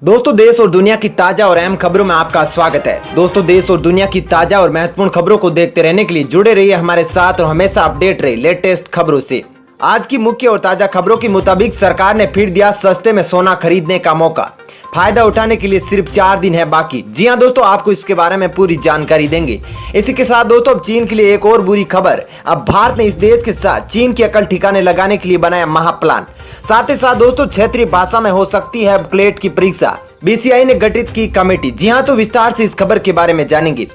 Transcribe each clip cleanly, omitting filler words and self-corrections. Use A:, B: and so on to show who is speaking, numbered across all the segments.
A: दोस्तों, देश और दुनिया की ताजा और अहम खबरों में आपका स्वागत है। दोस्तों, देश और दुनिया की ताजा और महत्वपूर्ण खबरों को देखते रहने के लिए जुड़े रहिए हमारे साथ और हमेशा अपडेट रहिए लेटेस्ट खबरों से। आज की मुख्य और ताजा खबरों के मुताबिक सरकार ने फिर दिया सस्ते में सोना खरीदने का मौका। फायदा उठाने के लिए सिर्फ 4 दिन है बाकी। जी हां दोस्तों, आपको इसके बारे में पूरी जानकारी देंगे। इसी के साथ दोस्तों, अब चीन के लिए एक और बुरी खबर। अब भारत ने इस देश के साथ चीन की अकल ठिकाने लगाने के लिए बनाया महाप्लान। साथ ही साथ दोस्तों, क्षेत्रीय भाषा में हो सकती है क्लेट की परीक्षा। बीसीआई ने गठित की कमेटी। जी हां, तो विस्तार से इस खबर के बारे में जानेंगे।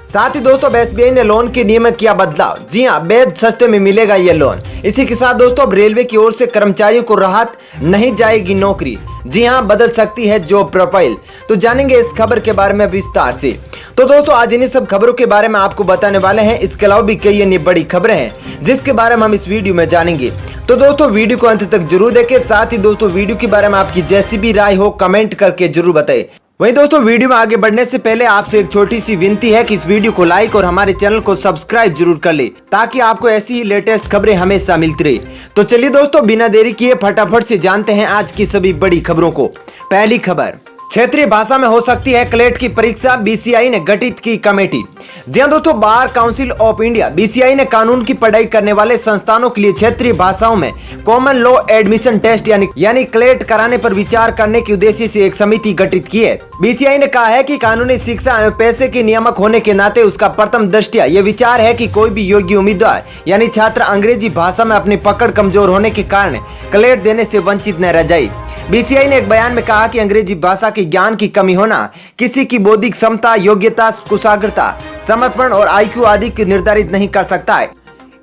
A: साथ ही दोस्तों, एसबीआई ने लोन के नियम में किया बदलाव। जी हां, बेहद सस्ते में मिलेगा ये लोन। इसी के साथ दोस्तों, अब रेलवे की ओर से कर्मचारियों को राहत, नहीं जाएगी नौकरी। जी हां, बदल सकती है जॉब प्रोफाइल। तो जानेंगे इस खबर के बारे में विस्तार से। तो दोस्तों, आज इन्हीं सब खबरों के बारे में आपको बताने वाले हैं। इसके अलावा भी कई अन्य बड़ी खबरें हैं जिसके बारे में हम इस वीडियो में जानेंगे। तो दोस्तों, वीडियो को अंत तक जरूर देखें। साथ ही दोस्तों, वीडियो के बारे में आपकी जैसी भी राय हो कमेंट करके जरूर बताएं। वहीं दोस्तों, वीडियो में आगे बढ़ने से पहले आपसे एक छोटी सी विनती है कि इस वीडियो को लाइक और हमारे चैनल को सब्सक्राइब जरूर कर ले, ताकि आपको ऐसी ही लेटेस्ट खबरें हमेशा मिलती रहे। तो चलिए दोस्तों, बिना देरी किए फटाफट से जानते हैं आज की सभी बड़ी खबरों को। पहली खबर, क्षेत्रीय भाषा में हो सकती है क्लेट की परीक्षा, बीसीआई ने गठित की कमेटी। जी हां दोस्तों, bar council of India BCI ने कानून की पढ़ाई करने वाले संस्थानों के लिए क्षेत्रीय भाषाओं में कॉमन लॉ एडमिशन टेस्ट यानी क्लेट कराने पर विचार करने के उद्देश्य से एक समिति गठित की है। बीसीआई ने कहा है कि कानूनी शिक्षा एवं पैसे के नियामक होने के नाते उसका प्रथम दृष्टया ये विचार है कि कोई भी योग्य उम्मीदवार यानी छात्र अंग्रेजी भाषा में अपनी पकड़ कमजोर होने के कारण क्लेट देने से वंचित न रह जाए। बीसीआई ने एक बयान में कहा कि अंग्रेजी भाषा के ज्ञान की कमी होना किसी की बौद्धिक क्षमता, योग्यता, कुशाग्रता, समर्पण और आईक्यू आदि को निर्धारित नहीं कर सकता है।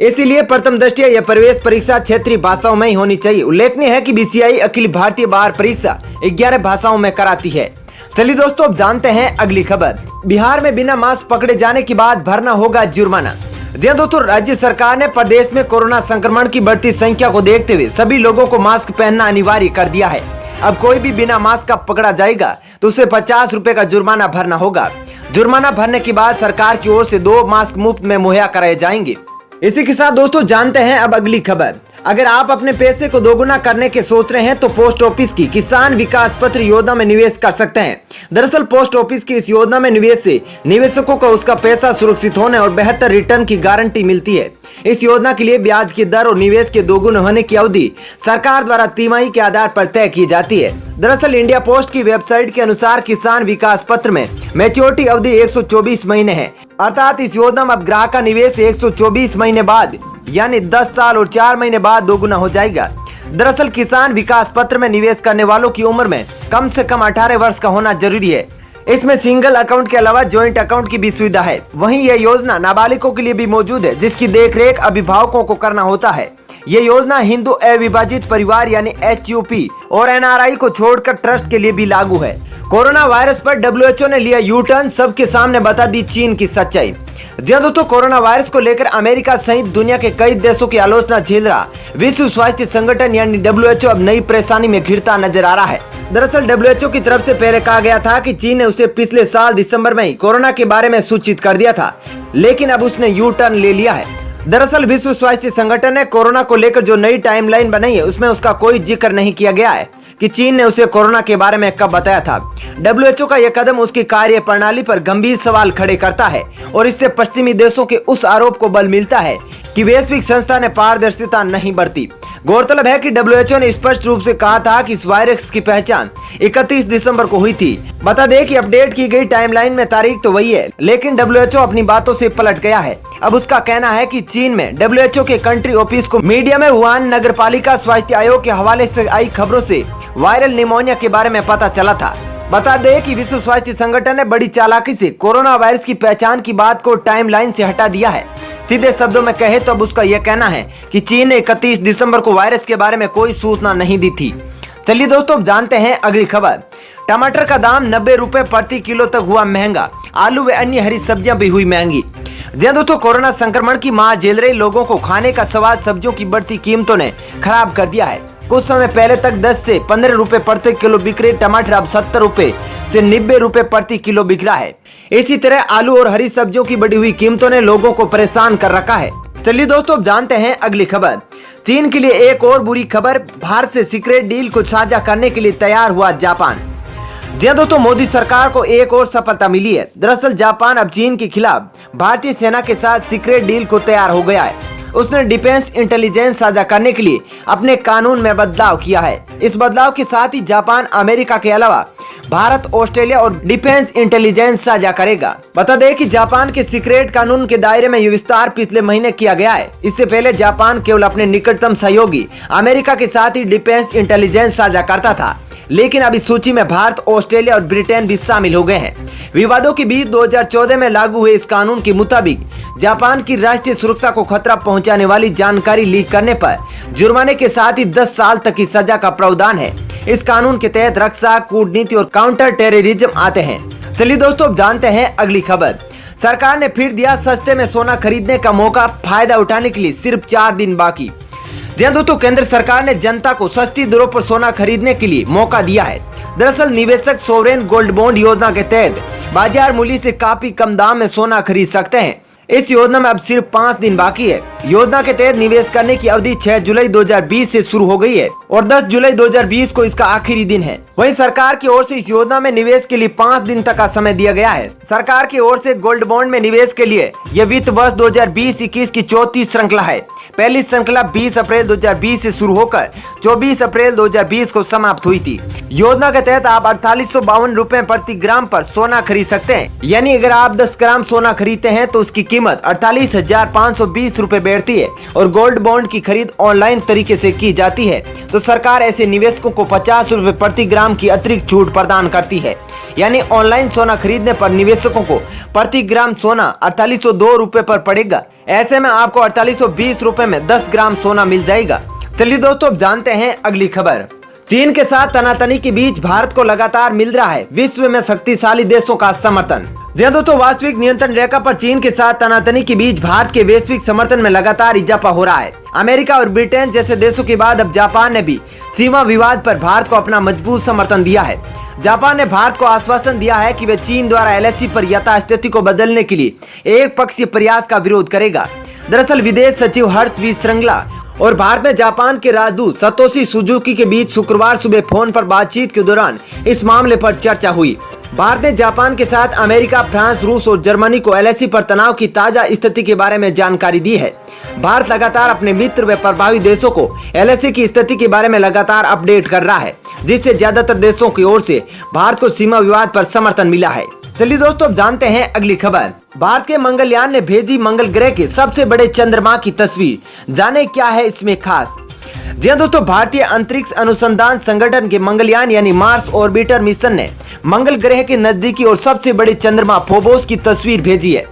A: इसीलिए प्रथम दृष्टया यह प्रवेश परीक्षा क्षेत्रीय भाषाओं में ही होनी चाहिए। उल्लेखनीय है कि बीसीआई अखिल भारतीय बार परीक्षा 11 भाषाओं में कराती है। चलिए दोस्तों, अब जानते हैं अगली खबर। बिहार में बिना मास्क पकड़े जाने के बाद भरना होगा जुर्माना। जी हां दोस्तों, राज्य सरकार ने प्रदेश में कोरोना संक्रमण की बढ़ती संख्या को देखते हुए सभी लोगों को मास्क पहनना अनिवार्य कर दिया है। अब कोई भी बिना मास्क का पकड़ा जाएगा तो उसे 50 रुपए का जुर्माना भरना होगा। जुर्माना भरने के बाद सरकार की ओर से 2 मास्क मुफ्त में मुहैया कराए जाएंगे। इसी के साथ दोस्तों, जानते हैं अब अगली खबर। अगर आप अपने पैसे को दोगुना करने के सोच रहे हैं तो पोस्ट ऑफिस की किसान विकास पत्र योजना में निवेश कर सकते हैं। दरअसल पोस्ट ऑफिस की इस योजना में निवेश से निवेशकों को उसका पैसा सुरक्षित होने और बेहतर रिटर्न की गारंटी मिलती है। इस योजना के लिए ब्याज की दर और निवेश के दोगुना होने की अवधि सरकार द्वारा तिमाही के आधार पर तय की जाती है। दरअसल इंडिया पोस्ट की वेबसाइट के अनुसार किसान विकास पत्र में मैच्योरिटी अवधि 124 महीने है। अर्थात इस योजना में अब ग्राहक का निवेश 124 महीने बाद यानी 10 साल और 4 महीने बाद दोगुना हो जाएगा। दरअसल किसान विकास पत्र में निवेश करने वालों की उम्र में कम से कम 18 वर्ष का होना जरूरी है। इसमें सिंगल अकाउंट के अलावा जॉइंट अकाउंट की भी सुविधा है। वहीं यह योजना नाबालिगों के लिए भी मौजूद है, जिसकी देखरेख अभिभावकों को करना होता है। ये योजना हिंदू अविभाजित परिवार यानी HUP और NRI को छोड़कर ट्रस्ट के लिए भी लागू है। कोरोना वायरस पर WHO ने लिया यू टर्न, सबके सामने बता दी चीन की सच्चाई। जी हां दोस्तों, कोरोना वायरस को लेकर अमेरिका सहित दुनिया के कई देशों की आलोचना झेल रहा विश्व स्वास्थ्य संगठन यानी WHO अब नई परेशानी में घिरता नजर आ रहा है। दरअसल WHO की तरफ से पहले कहा गया था कि चीन ने उसे पिछले साल दिसंबर में ही कोरोना के बारे में सूचित कर दिया था, लेकिन अब उसने यू टर्न ले लिया है। दरअसल विश्व स्वास्थ्य संगठन ने कोरोना को लेकर जो नई टाइमलाइन बनाई है उसमें उसका कोई जिक्र नहीं किया गया है कि चीन ने उसे कोरोना के बारे में कब बताया था। WHO का यह कदम उसकी कार्य प्रणाली पर गंभीर सवाल खड़े करता है और इससे पश्चिमी देशों के उस आरोप को बल मिलता है कि वैश्विक संस्था ने पारदर्शिता नहीं बरती। गौरतलब है कि WHO ने स्पष्ट रूप से कहा था कि इस वायरस की पहचान 31 दिसंबर को हुई थी। बता दें कि अपडेट की गई टाइमलाइन में तारीख तो वही है, लेकिन WHO अपनी बातों से पलट गया है। अब उसका कहना है कि चीन में WHO के कंट्री ऑफिस को मीडिया में वुहान नगरपालिका स्वास्थ्य आयोग के हवाले से आई खबरों से वायरल निमोनिया के बारे में पता चला था। बता दें कि विश्व स्वास्थ्य संगठन ने बड़ी चालाकी से कोरोना वायरस की पहचान की बात को टाइमलाइन से हटा दिया है। सीधे शब्दों में कहे तो अब उसका यह कहना है कि चीन ने 31 दिसंबर को वायरस के बारे में कोई सूचना नहीं दी थी। चलिए दोस्तों, अब जानते हैं अगली खबर। टमाटर का दाम 90 रुपए प्रति किलो तक हुआ महंगा। आलू व अन्य हरी सब्जियां भी हुई महंगी। जी हां दोस्तों, कोरोना संक्रमण की मार झेल रहे लोगों को खाने का स्वाद सब्जियों की बढ़ती कीमतों ने खराब कर दिया है। कुछ समय पहले तक 10 से 15 रुपए प्रति किलो बिक रहे टमाटर अब 70 रुपए से 90 रुपए प्रति किलो बिक रहा है। इसी तरह आलू और हरी सब्जियों की बढ़ी हुई कीमतों ने लोगों को परेशान कर रखा है। चलिए दोस्तों, अब जानते हैं अगली खबर। चीन के लिए एक और बुरी खबर। भारत से सीक्रेट डील को साझा करने के लिए तैयार हुआ जापान। जी हाँ दोस्तों, मोदी सरकार को एक और सफलता मिली है। दरअसल जापान अब चीन के खिलाफ भारतीय सेना के साथ सीक्रेट डील को तैयार हो गया है। उसने डिफेंस इंटेलिजेंस साझा करने के लिए अपने कानून में बदलाव किया है। इस बदलाव के साथ ही जापान अमेरिका के अलावा भारत, ऑस्ट्रेलिया और डिफेंस इंटेलिजेंस साझा करेगा। बता दें कि जापान के सीक्रेट कानून के दायरे में ये विस्तार पिछले महीने किया गया है। इससे पहले जापान केवल अपने निकटतम सहयोगी अमेरिका के साथ ही डिफेंस इंटेलिजेंस साझा करता था, लेकिन अब इस सूची में भारत, ऑस्ट्रेलिया और ब्रिटेन भी शामिल हो गए हैं। विवादों के बीच 2014 में लागू हुए इस कानून के मुताबिक जापान की राष्ट्रीय सुरक्षा को खतरा पहुंचाने वाली जानकारी लीक करने पर जुर्माने के साथ ही 10 साल तक की सजा का प्रावधान है। इस कानून के तहत रक्षा, कूटनीति और काउंटर टेररिज्म आते हैं। चलिए दोस्तों, अब जानते हैं अगली खबर। सरकार ने फिर दिया सस्ते में सोना खरीदने का मौका, फायदा उठाने के लिए सिर्फ 4 दिन बाकी। जी हाँ दोस्तों, केंद्र सरकार ने जनता को सस्ती दरों पर सोना खरीदने के लिए मौका दिया है। दरअसल निवेशक सोवरेन गोल्ड बॉन्ड योजना के तहत बाजार मूल्य से काफी कम दाम में सोना खरीद सकते हैं। इस योजना में अब सिर्फ 5 दिन बाकी है। योजना के तहत निवेश करने की अवधि 6 जुलाई 2020 से शुरू हो गई है और 10 जुलाई 2020 को इसका आखिरी दिन है। वहीं सरकार की ओर से इस योजना में निवेश के लिए 5 दिन तक का समय दिया गया है। सरकार की ओर से गोल्ड बॉन्ड में निवेश के लिए यह वित्त वर्ष 2020-21 की चौथी श्रृंखला है। पहली श्रृंखला 20 अप्रैल 2020 से शुरू होकर 24 अप्रैल 2020 को समाप्त हुई थी। योजना के तहत आप 4852 रुपए प्रति ग्राम पर सोना खरीद सकते हैं। यानी अगर आप 10 ग्राम सोना खरीदते हैं तो उसकी कीमत 48,520 रुपए बैठती है और गोल्ड बॉन्ड की खरीद ऑनलाइन तरीके से की जाती है तो सरकार ऐसे निवेशकों को 50 रुपए प्रति ग्राम की अतिरिक्त छूट प्रदान करती है। यानी ऑनलाइन सोना खरीदने पर निवेशकों को प्रति ग्राम सोना 4802 रुपए पर पड़ेगा। ऐसे में आपको 4820 रुपए में 10 ग्राम सोना मिल जाएगा। चलिए दोस्तों, अब जानते हैं अगली खबर। चीन के साथ तनातनी के बीच भारत को लगातार मिल रहा है विश्व में शक्तिशाली देशों का समर्थन। जी हाँ दोस्तों, वास्तविक नियंत्रण रेखा पर चीन के साथ तनातनी के बीच भारत के वैश्विक समर्थन में लगातार इजाफा हो रहा है। अमेरिका और ब्रिटेन जैसे देशों के बाद अब जापान ने भी सीमा विवाद पर भारत को अपना मजबूत समर्थन दिया है। जापान ने भारत को आश्वासन दिया है कि वे चीन द्वारा एलएसी पर यथास्थिति को बदलने के लिए एक पक्षीय प्रयास का विरोध करेगा। दरअसल विदेश सचिव हर्ष वी श्रृंगला और भारत में जापान के राजदूत सतोशी सुजुकी के बीच शुक्रवार सुबह फोन पर बातचीत के दौरान इस मामले पर चर्चा हुई। भारत ने जापान के साथ अमेरिका, फ्रांस, रूस और जर्मनी को एलएसी पर तनाव की ताजा स्थिति के बारे में जानकारी दी है। भारत लगातार अपने मित्र व प्रभावी देशों को एलएसी की स्थिति के बारे में लगातार अपडेट कर रहा है, जिससे ज्यादातर देशों की ओर से भारत को सीमा विवाद पर समर्थन मिला है। चलिए दोस्तों, अब जानते हैं अगली खबर। भारत के मंगलयान ने भेजी मंगल ग्रह के सबसे बड़े चंद्रमा की तस्वीर। जाने क्या है इसमें खास। जी हाँ दोस्तों, भारतीय अंतरिक्ष अनुसंधान संगठन के मंगलयान यानी मार्स ऑर्बिटर मिशन ने मंगल ग्रह के नजदीकी और सबसे बड़े चंद्रमा फोबोस की तस्वीर भेजी है।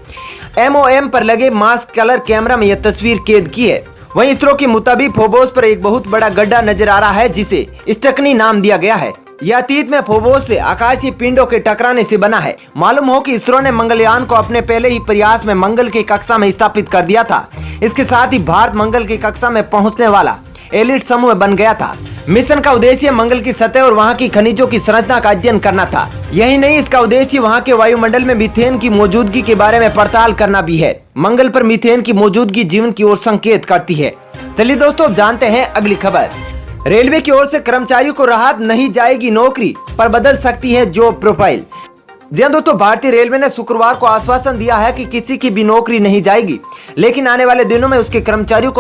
A: MOM पर लगे मार्स कलर कैमरा में यह तस्वीर कैद की है। वहीं इसरो के मुताबिक फोबोस पर एक बहुत बड़ा गड्ढा नजर आ रहा है जिसे स्टकनी नाम दिया गया है। यह अतीत में फोबोस से आकाशीय पिंडों के टकराने से बना है। मालूम हो कि इसरो ने मंगलयान को अपने पहले ही प्रयास में मंगल की कक्षा में स्थापित कर दिया था। इसके साथ ही भारत मंगल की कक्षा में पहुंचने वाला एलिट समूह बन गया था। मिशन का उद्देश्य मंगल की सतह और वहां की खनिजों की संरचना का अध्ययन करना था। यही नहीं, इसका उद्देश्य वहां के वायुमंडल में मीथेन की मौजूदगी के बारे में पड़ताल करना भी है। मंगल पर मीथेन की मौजूदगी जीवन की ओर संकेत करती है। चलिए दोस्तों, अब जानते हैं अगली खबर। रेलवे की ओर से कर्मचारियों को राहत नहीं जाएगी नौकरी पर बदल सकती है जॉब प्रोफाइल। जी हाँ दोस्तों, भारतीय रेलवे ने शुक्रवार को आश्वासन दिया है कि किसी की भी नौकरी नहीं जाएगी, लेकिन आने वाले दिनों में उसके कर्मचारियों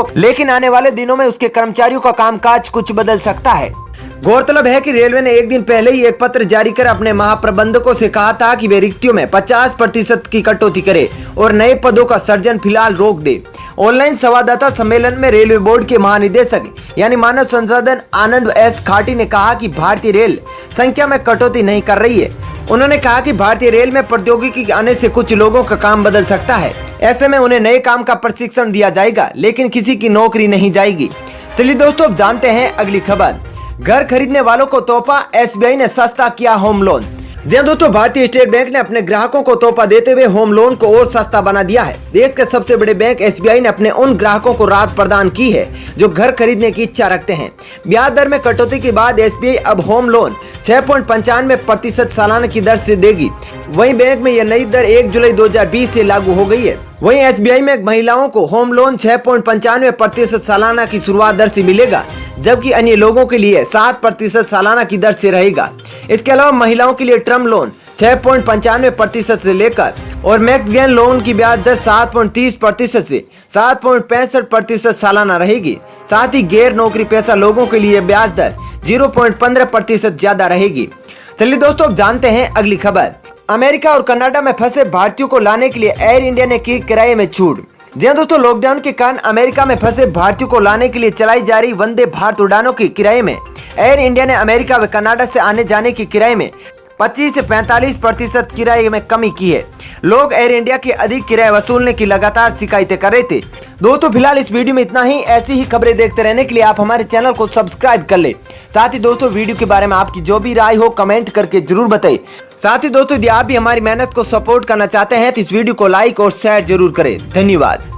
A: का कामकाज कुछ बदल सकता है। गौरतलब है कि रेलवे ने एक दिन पहले ही एक पत्र जारी कर अपने महाप्रबंधकों से कहा था कि वे रिक्तियों में 50% की कटौती करे और नए पदों का सृजन फिलहाल रोक दे। ऑनलाइन संवाददाता सम्मेलन में रेलवे बोर्ड के महानिदेशक यानी मानव संसाधन आनंद एस खाटी ने कहा कि भारतीय रेल संख्या में कटौती नहीं कर रही है। उन्होंने कहा कि भारतीय रेल में प्रौद्योगिकी आने से कुछ लोगों का काम बदल सकता है। ऐसे में उन्हें नए काम का प्रशिक्षण दिया जाएगा, लेकिन किसी की नौकरी नहीं जाएगी। चलिए दोस्तों, अब जानते हैं अगली खबर। घर खरीदने वालों को तोहफा, SBI ने सस्ता किया होम लोन। जी दोस्तों, भारतीय स्टेट बैंक ने अपने ग्राहकों को तोहफा देते हुए होम लोन को और सस्ता बना दिया है। देश के सबसे बड़े बैंक SBI ने अपने उन ग्राहकों को राहत प्रदान की है जो घर खरीदने की इच्छा रखते हैं। ब्याज दर में कटौती के बाद SBI अब होम लोन 6.95% सालाना की दर से देगी। वहीं बैंक में यह नई दर 1 जुलाई 2020 से लागू हो गई है। वहीं SBI में महिलाओं को होम लोन 6.95% सालाना की शुरुआत दर से मिलेगा, जबकि अन्य लोगों के लिए 7% सालाना की दर से रहेगा। इसके अलावा महिलाओं के लिए टर्म लोन 6.95% से लेकर और मैक्स गेन लोन की ब्याज दर 7.30% से 7.65% सालाना रहेगी। साथ ही गैर नौकरी पेशा लोगों के लिए ब्याज दर 0.15% ज्यादा रहेगी। चलिए दोस्तों, अब जानते हैं अगली खबर। अमेरिका और कनाडा में फंसे भारतीयों को लाने के लिए एयर इंडिया ने की किराए में छूट। जी हां दोस्तों, लॉकडाउन के कारण अमेरिका में फंसे भारतीयों को लाने के लिए चलाई जा रही वंदे भारत उड़ानों की किराए में एयर इंडिया ने अमेरिका व कनाडा से आने जाने की किराए में 25 से 45% किराए में कमी की है। लोग एयर इंडिया के अधिक किराया वसूलने की लगातार शिकायतें कर रहे थे। दोस्तों फिलहाल इस वीडियो में इतना ही। ऐसी ही खबरें देखते रहने के लिए आप हमारे चैनल को सब्सक्राइब कर ले। साथ ही दोस्तों, वीडियो के बारे में आपकी जो भी राय हो कमेंट करके जरूर बताइए। साथ ही दोस्तों, यदि आप भी हमारी मेहनत को सपोर्ट करना चाहते हैं तो इस वीडियो को लाइक और शेयर जरूर करें। धन्यवाद।